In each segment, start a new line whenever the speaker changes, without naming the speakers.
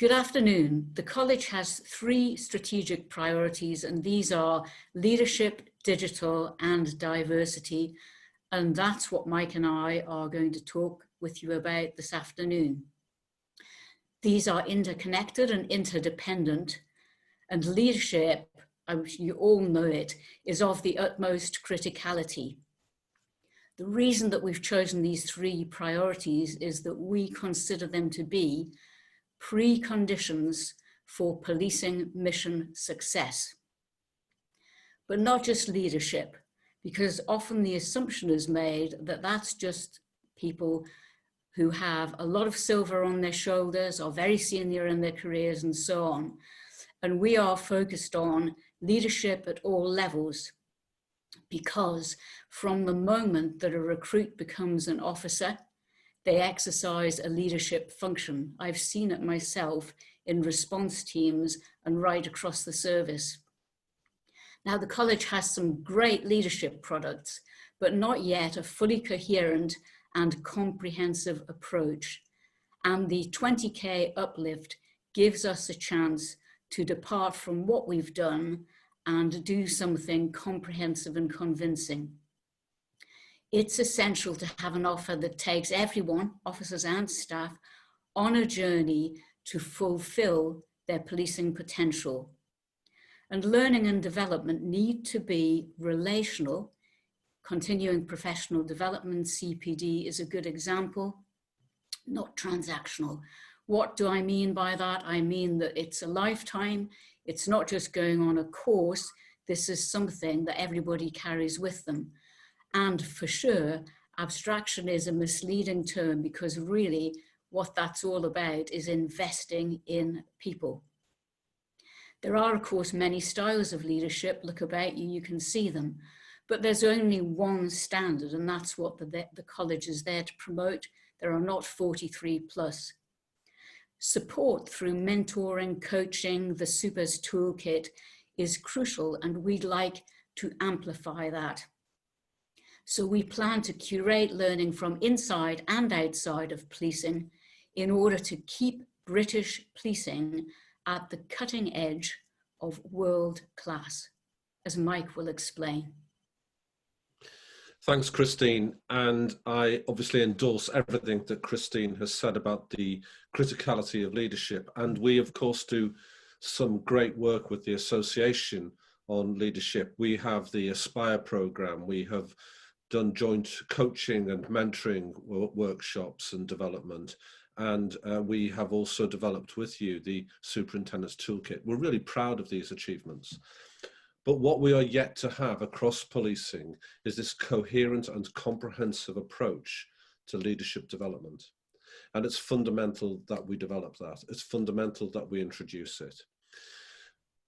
Good afternoon. The college has three strategic priorities, and these are leadership, digital, and diversity. And that's what Mike and I are going to talk with you about this afternoon. These are interconnected and interdependent, and leadership, you all know it, is of the utmost criticality. The reason that we've chosen these three priorities is that we consider them to be preconditions for policing mission success. But not just leadership, because often the assumption is made that that's just people who have a lot of silver on their shoulders, are very senior in their careers and so on. And we are focused on leadership at all levels, because from the moment that a recruit becomes an officer, they exercise a leadership function. I've seen it myself in response teams and right across the service. Now, the college has some great leadership products, but not yet a fully coherent and comprehensive approach. And the 20K uplift gives us a chance to depart from what we've done and do something comprehensive and convincing. It's essential to have an offer that takes everyone, officers and staff, on a journey to fulfill their policing potential. And learning and development need to be relational. Continuing professional development, CPD, is a good example, not transactional. What do I mean by that? I mean that it's a lifetime. It's not just going on a course. This is something that everybody carries with them. And for sure, abstraction is a misleading term, because really what that's all about is investing in people. There are, of course, many styles of leadership. Look about you, you can see them. But there's only one standard, and that's what the college is there to promote. There are not 43 plus. Support through mentoring, coaching, the Supers Toolkit is crucial, and we'd like to amplify that. So we plan to curate learning from inside and outside of policing in order to keep British policing at the cutting edge of world class, as Mike will explain.
Thanks, Christine. And I obviously endorse everything that Christine has said about the criticality of leadership. And we, of course, do some great work with the association on leadership. We have the Aspire program. We have done joint coaching and mentoring workshops and development. And we have also developed with you the Superintendent's Toolkit. We're really proud of these achievements. But what we are yet to have across policing is this coherent and comprehensive approach to leadership development. And it's fundamental that we develop that. It's fundamental that we introduce it.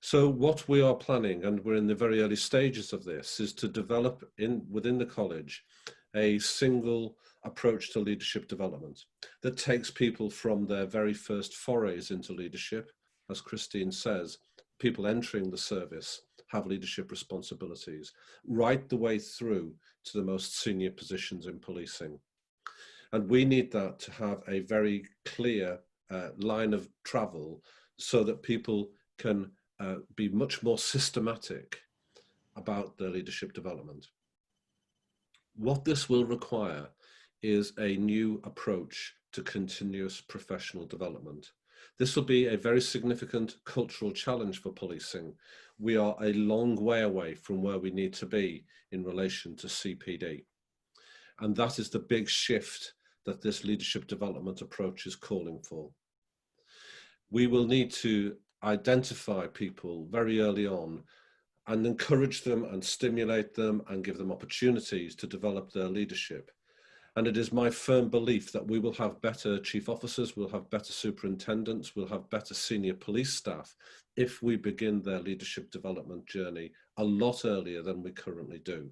So what we are planning, and we're in the very early stages of this, is to develop within the college a single approach to leadership development that takes people from their very first forays into leadership. As Christine says, people entering the service have leadership responsibilities, right the way through to the most senior positions in policing. And we need that to have a very clear line of travel so that people can be much more systematic about their leadership development. What this will require is a new approach to continuous professional development. This will be a very significant cultural challenge for policing. We are a long way away from where we need to be in relation to CPD. And that is the big shift that this leadership development approach is calling for. We will need to identify people very early on and encourage them and stimulate them and give them opportunities to develop their leadership. And it is my firm belief that we will have better chief officers, we'll have better superintendents, we'll have better senior police staff if we begin their leadership development journey a lot earlier than we currently do.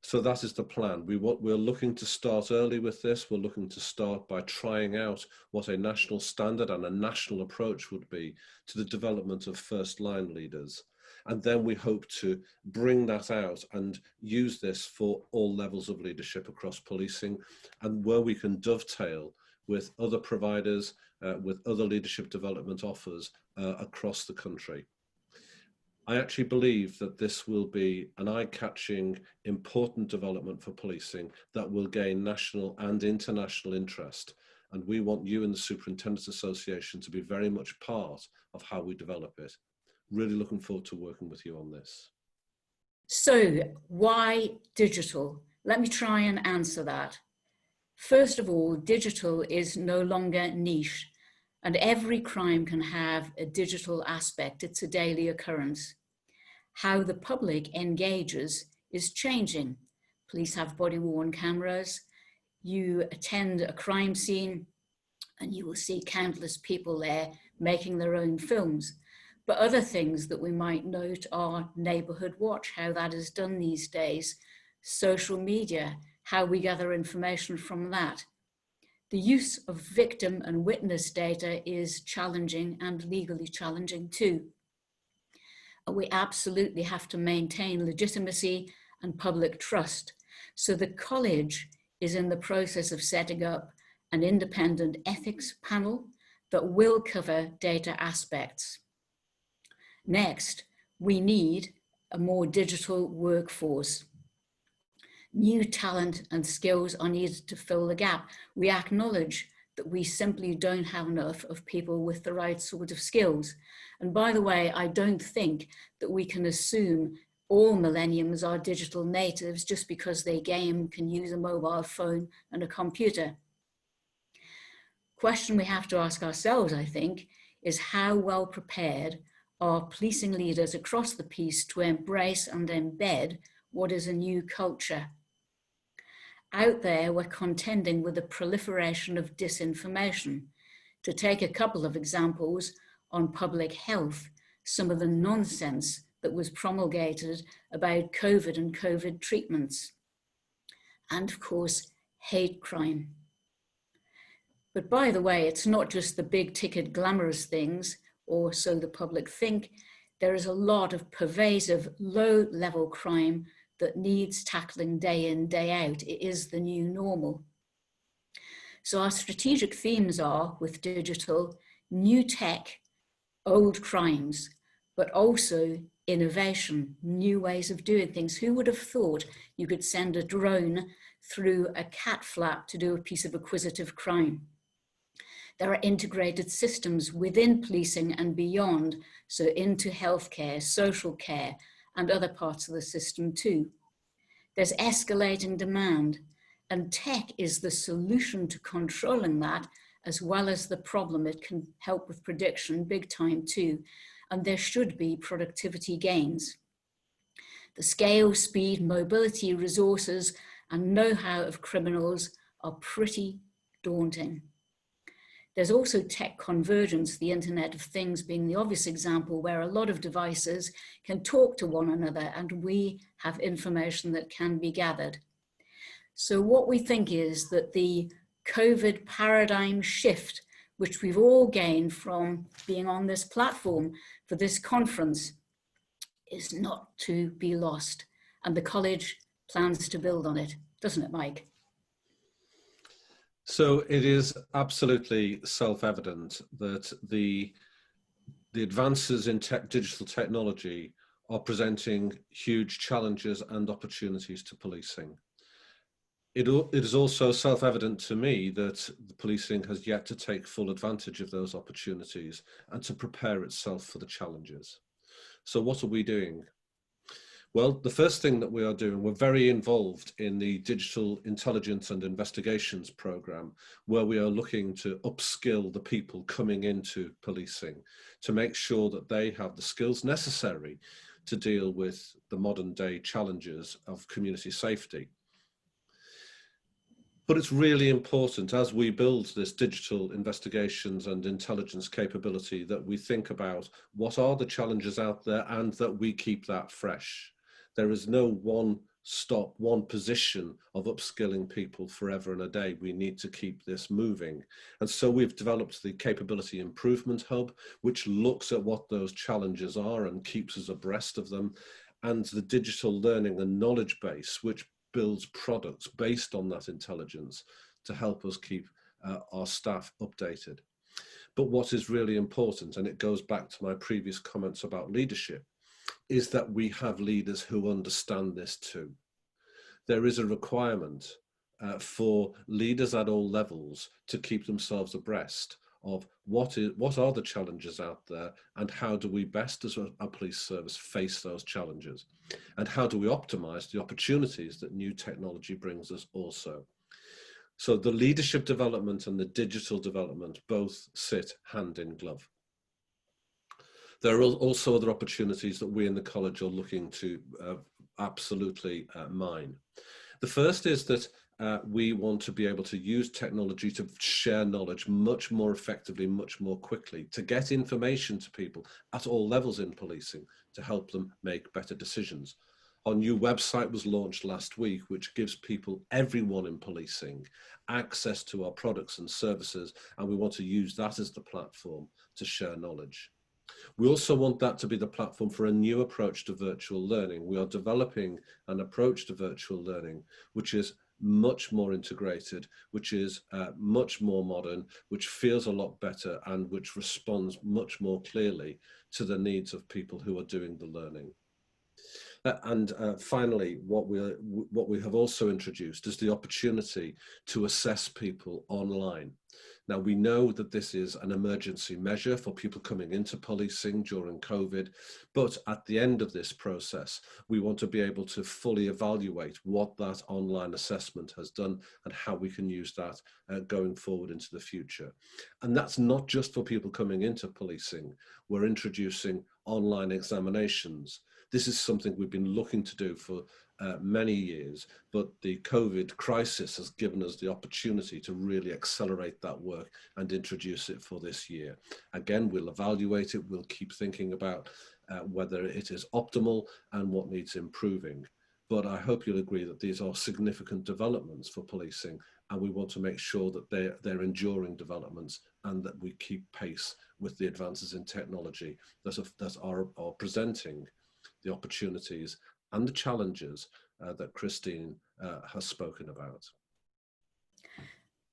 So that is the plan. We're looking to start early with this. We're looking to start by trying out what a national standard and a national approach would be to the development of first line leaders. And then we hope to bring that out and use this for all levels of leadership across policing, and where we can dovetail with other providers with other leadership development offers across the country. I actually believe that this will be an eye-catching, important development for policing that will gain national and international interest. And we want you and the Superintendents Association to be very much part of how we develop it. Really looking forward to working with you on this.
So, why digital? Let me try and answer that. First of all, digital is no longer niche, and every crime can have a digital aspect. It's a daily occurrence. How the public engages is changing. Police have body-worn cameras. You attend a crime scene and you will see countless people there making their own films. But other things that we might note are neighbourhood watch, how that is done these days, social media, how we gather information from that. The use of victim and witness data is challenging and legally challenging too. We absolutely have to maintain legitimacy and public trust. So the college is in the process of setting up an independent ethics panel that will cover data aspects. Next, we need a more digital workforce. New talent and skills are needed to fill the gap. We acknowledge that we simply don't have enough of people with the right sort of skills. And by the way, I don't think that we can assume all millenniums are digital natives just because they game, can use a mobile phone and a computer. Question we have to ask ourselves, I think, is how well prepared are policing leaders across the piece to embrace and embed what is a new culture? Out there, we're contending with the proliferation of disinformation. To take a couple of examples on public health, some of the nonsense that was promulgated about COVID and COVID treatments. And of course, hate crime. But by the way, it's not just the big ticket glamorous things, or so the public think. There is a lot of pervasive low level crime that needs tackling day in, day out. It is the new normal. So our strategic themes are, with digital, new tech, old crimes, but also innovation, new ways of doing things. Who would have thought you could send a drone through a cat flap to do a piece of acquisitive crime? There are integrated systems within policing and beyond, so into healthcare, social care, and other parts of the system too. There's escalating demand, and tech is the solution to controlling that, as well as the problem. It can help with prediction big time too, and there should be productivity gains. The scale, speed, mobility, resources, and know-how of criminals are pretty daunting. There's also tech convergence, the Internet of Things being the obvious example, where a lot of devices can talk to one another and we have information that can be gathered. So what we think is that the COVID paradigm shift, which we've all gained from being on this platform for this conference, is not to be lost. And the college plans to build on it, doesn't it, Mike?
So it is absolutely self-evident that the advances in digital technology are presenting huge challenges and opportunities to policing. It is also self-evident to me that the policing has yet to take full advantage of those opportunities and to prepare itself for the challenges. So what are we doing? Well, the first thing that we are doing, we're very involved in the Digital Intelligence and Investigations programme, where we are looking to upskill the people coming into policing to make sure that they have the skills necessary to deal with the modern day challenges of community safety. But it's really important as we build this digital investigations and intelligence capability that we think about what are the challenges out there and that we keep that fresh. There is no one stop, one position of upskilling people forever and a day. We need to keep this moving. And so we've developed the Capability Improvement Hub, which looks at what those challenges are and keeps us abreast of them, and the Digital Learning and Knowledge Base, which builds products based on that intelligence to help us keep our staff updated. But what is really important, and it goes back to my previous comments about leadership, is that we have leaders who understand this too. There is a requirement for leaders at all levels to keep themselves abreast of what are the challenges out there, and how do we best as a police service face those challenges, and how do we optimize the opportunities that new technology brings us also. So the leadership development and the digital development both sit hand in glove. There are also other opportunities that we in the college are looking to absolutely mine. The first is that we want to be able to use technology to share knowledge much more effectively, much more quickly, to get information to people at all levels in policing to help them make better decisions. Our new website was launched last week, which gives people, everyone in policing, access to our products and services, and we want to use that as the platform to share knowledge. We also want that to be the platform for a new approach to virtual learning. We are developing an approach to virtual learning which is much more integrated, which is much more modern, which feels a lot better, and which responds much more clearly to the needs of people who are doing the learning. Finally, what we have also introduced is the opportunity to assess people online. Now, we know that this is an emergency measure for people coming into policing during COVID, but at the end of this process, we want to be able to fully evaluate what that online assessment has done and how we can use that going forward into the future. And that's not just for people coming into policing. We're introducing online examinations. This is something we've been looking to do for many years, but the COVID crisis has given us the opportunity to really accelerate that work and introduce it for this year. Again, we'll evaluate it, we'll keep thinking about whether it is optimal and what needs improving. But I hope you'll agree that these are significant developments for policing, and we want to make sure that they're enduring developments and that we keep pace with the advances in technology that are presenting the opportunities and the challenges that Christine has spoken about.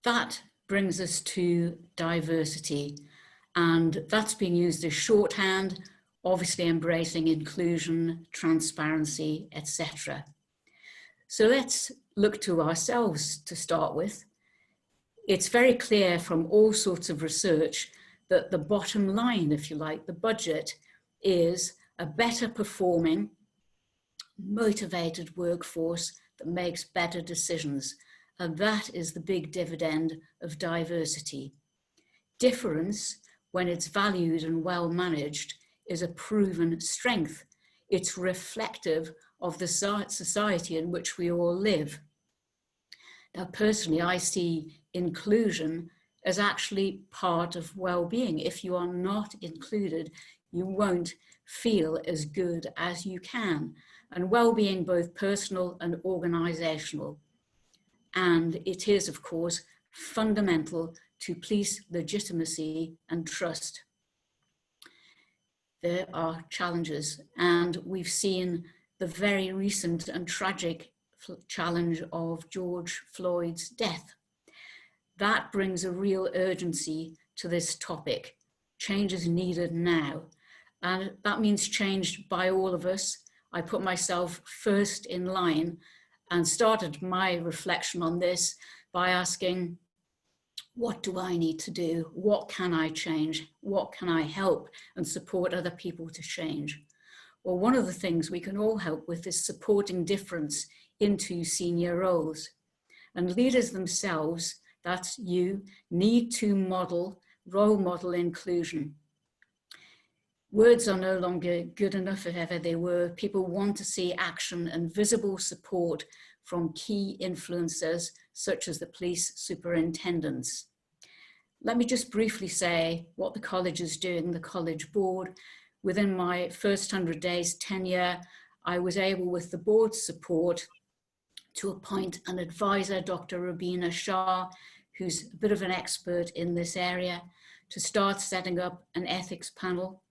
That brings us to diversity, and that's being used as shorthand, obviously embracing inclusion, transparency, etc. So let's look to ourselves to start with. It's very clear from all sorts of research that the bottom line, if you like, the budget, is a better performing, motivated workforce that makes better decisions. And that is the big dividend of diversity. Difference, when it's valued and well managed, is a proven strength. It's reflective of the society in which we all live. Now, personally, I see inclusion as actually part of well-being. If you are not included, you won't feel as good as you can. And well-being, both personal and organisational. And it is, of course, fundamental to police legitimacy and trust. There are challenges, and we've seen the very recent and tragic challenge of George Floyd's death. That brings a real urgency to this topic. Change is needed now. And that means change by all of us. I put myself first in line and started my reflection on this by asking, what do I need to do? What can I change? What can I help and support other people to change? Well, one of the things we can all help with is supporting difference into senior roles. And leaders themselves, that's you, need to role model inclusion. Words are no longer good enough if ever they were. People want to see action and visible support from key influencers, such as the police superintendents. Let me just briefly say what the college is doing, the college board. Within my first 100 days tenure, I was able, with the board's support, to appoint an advisor, Dr. Rubina Shah, who's a bit of an expert in this area, to start setting up an ethics panel.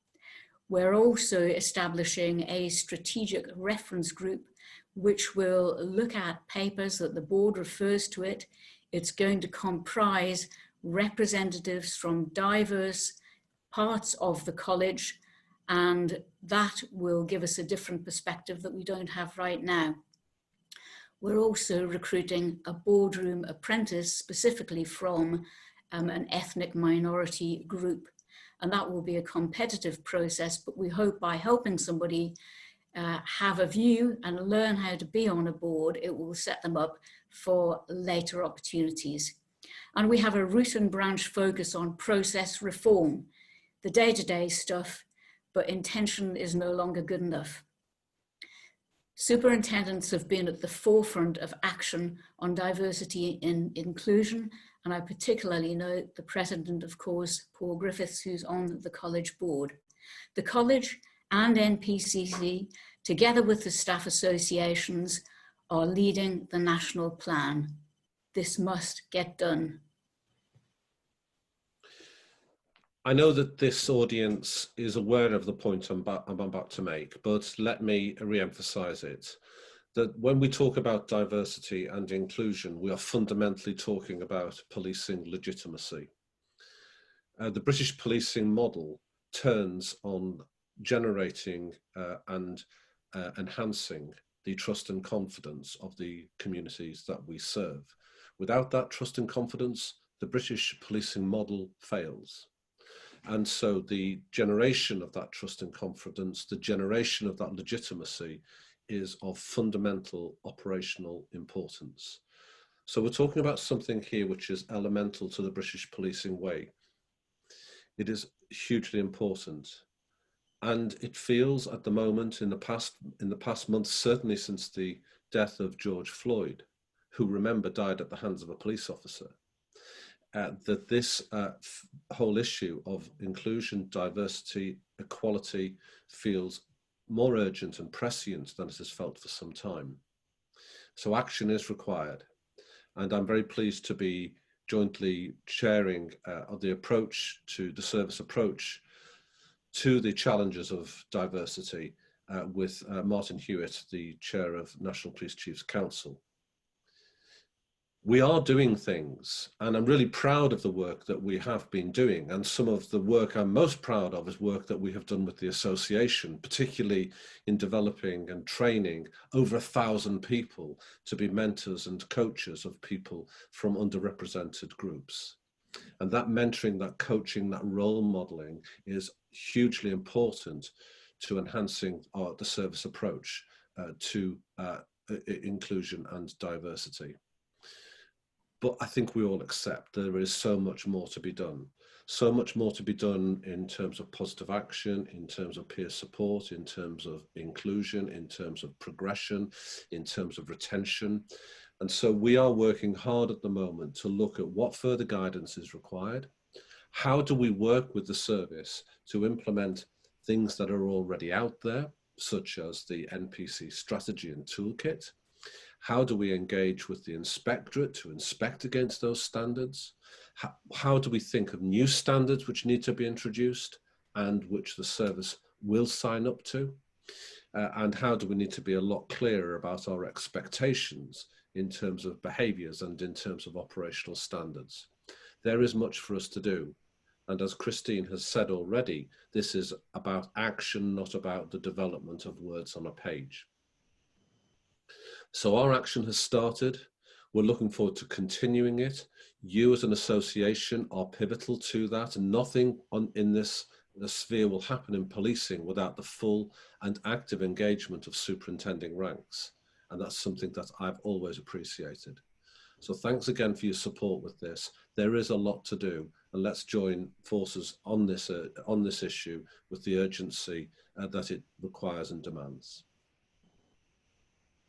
We're also establishing a strategic reference group which will look at papers that the board refers to it. It's going to comprise representatives from diverse parts of the college, and that will give us a different perspective that we don't have right now. We're also recruiting a boardroom apprentice specifically from an ethnic minority group. And that will be a competitive process, but we hope by helping somebody have a view and learn how to be on a board, it will set them up for later opportunities. And we have a root and branch focus on process reform, the day-to-day stuff, but intention is no longer good enough. Superintendents have been at the forefront of action on diversity and inclusion, and I particularly note the president, of course, Paul Griffiths, who's on the college board. The college and NPCC, together with the staff associations, are leading the national plan. This must get done.
I know that this audience is aware of the point I'm about to make, but let me re-emphasize it. That when we talk about diversity and inclusion, we are fundamentally talking about policing legitimacy. The British policing model turns on generating and enhancing the trust and confidence of the communities that we serve. Without that trust and confidence, the British policing model fails. And so the generation of that trust and confidence, the generation of that legitimacy is of fundamental operational importance. So we're talking about something here which is elemental to the British policing way. It is hugely important. And it feels at the moment in the past month, certainly since the death of George Floyd, who remember died at the hands of a police officer, that this whole issue of inclusion, diversity, equality feels more urgent and prescient than it has felt for some time. So action is required. And I'm very pleased to be jointly chairing the approach to the service approach to the challenges of diversity with Martin Hewitt, the chair of National Police Chiefs Council. We are doing things, and I'm really proud of the work that we have been doing. And some of the work I'm most proud of is work that we have done with the association, particularly in developing and training over 1,000 people to be mentors and coaches of people from underrepresented groups. And that mentoring, that coaching, that role modeling is hugely important to enhancing the service approach to inclusion and diversity. But I think we all accept there is so much more to be done. So much more to be done in terms of positive action, in terms of peer support, in terms of inclusion, in terms of progression, in terms of retention. And so we are working hard at the moment to look at what further guidance is required. How do we work with the service to implement things that are already out there, such as the NPC strategy and toolkit? How do we engage with the inspectorate to inspect against those standards? How do we think of new standards which need to be introduced and which the service will sign up to? And how do we need to be a lot clearer about our expectations in terms of behaviours and in terms of operational standards? There is much for us to do. And as Christine has said already, this is about action, not about the development of words on a page. So our action has started. We're looking forward to continuing it. You as an association are pivotal to that, and nothing in this sphere will happen in policing without the full and active engagement of superintending ranks. And that's something that I've always appreciated. So thanks again for your support with this. There is a lot to do, and let's join forces on this issue with the urgency that it requires and demands.